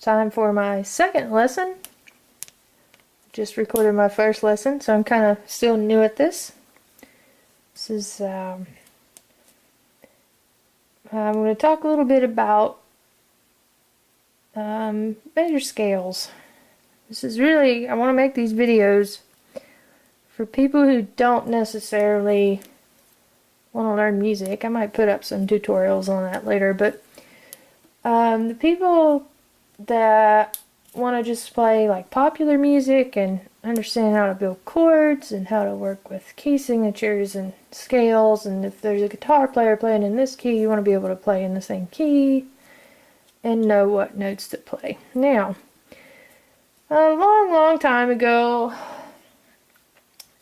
time for my second lesson. Just recorded my first lesson, so I'm kind of still new at this. This is, I'm going to talk a little bit about measure scales. This is really, I want to make these videos for people who don't necessarily want to learn music. I might put up some tutorials on that later, but the people that want to just play like popular music and understand how to build chords and how to work with key signatures and scales, and if there's a guitar player playing in this key, you want to be able to play in the same key and know what notes to play. Now, a long time ago,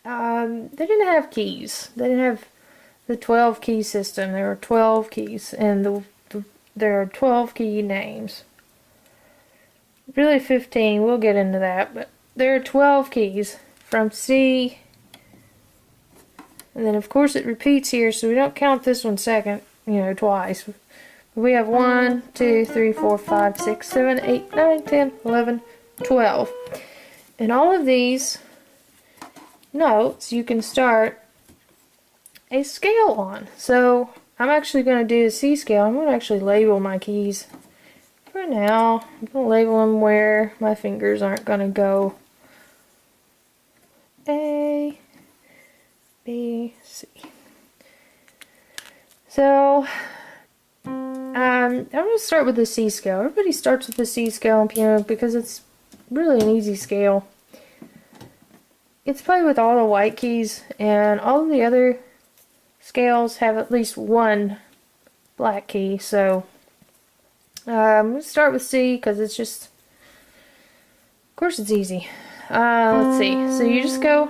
they didn't have keys. They didn't have the 12 key system. There were 12 keys, and there are 12 key names. Really 15, we'll get into that, but there are 12 keys from C, and then of course it repeats here, so we don't count this one second, twice. We have 1, 2, 3, 4, 5, 6, 7, 8, 9, 10, 11, 12. And all of these notes you can start a scale on. So I'm actually going to do a C scale. I'm going to actually label my keys for now. I'm going to label them where my fingers aren't going to go. A, B, C. So I'm going to start with the C scale. Everybody starts with the C scale on piano because it's really an easy scale. It's played with all the white keys, and all of the other scales have at least one black key. So I'm going to start with C because it's just, of course it's easy. Let's see. So you just go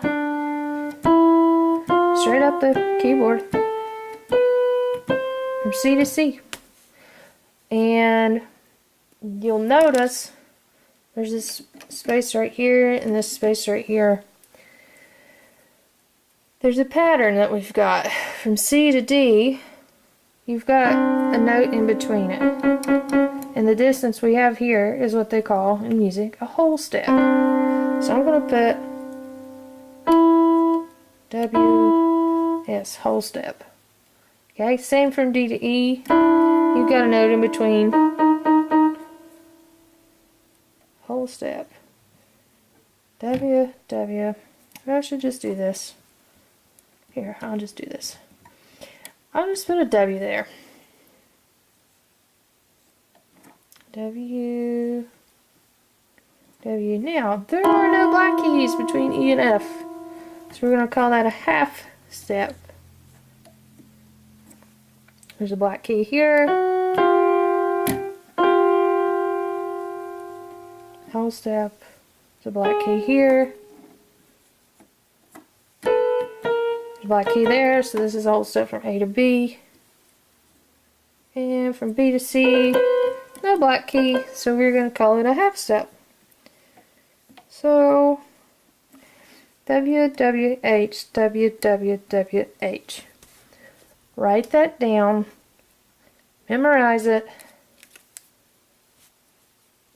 straight up the keyboard from C to C. And you'll notice there's this space right here and this space right here. There's a pattern that we've got. From C to D, you've got a note in between it. And the distance we have here is what they call in music a whole step. So I'm going to put W, S, whole step. Okay, same from D to E. You've got a note in between. Whole step. W, W. I should just do this. Here, I'll just do this. I'll just put a W there. W, W. Now, there are no black keys between E and F. So we're going to call that a half step. There's a black key here. Whole step. There's a black key here. There's a black key there, so this is a whole step from A to B. And from B to C, no black key, so we're going to call it a half step. So, W, W, H, W, W, W, H. Write that down. Memorize it.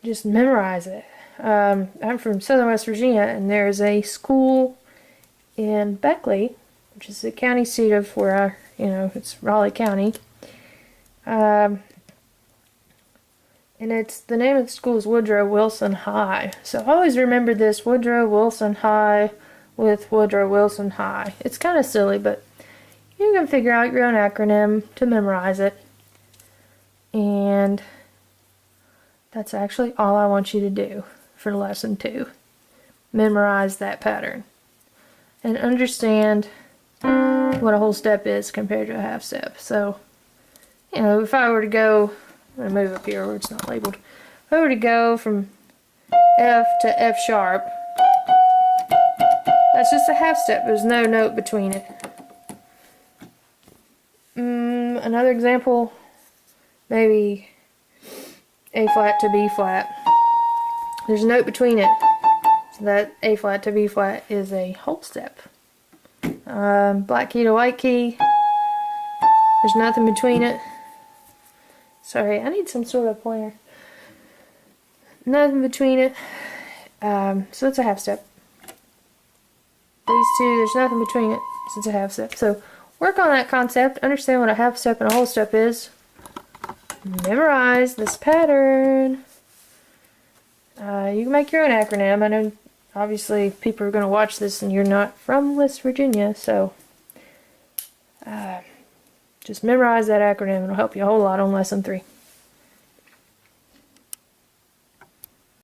Just memorize it. I'm from Southern West Virginia, and there's a school in Beckley, which is the county seat of where it's Raleigh County. And it's, the name of the school is Woodrow Wilson High. So I always remember this, Woodrow Wilson High with Woodrow Wilson High. It's kind of silly, but you can figure out your own acronym to memorize it. And that's actually all I want you to do for lesson 2. Memorize that pattern. And understand what a whole step is compared to a half step. So, if I were to go, I'm going to move up here where it's not labeled. If I were to go from F to F sharp, that's just a half step. There's no note between it. Another example, maybe A flat to B flat. There's a note between it. So that A flat to B flat is a whole step. Black key to white key. There's nothing between it. Sorry, I need some sort of pointer. nothing between it. So it's a half step. These two, there's nothing between it, so it's a half step. So work on that concept, understand what a half step and a whole step is. Memorize this pattern. You can make your own acronym. I know obviously people are going to watch this and you're not from West Virginia, so just memorize that acronym. It'll help you a whole lot on lesson 3.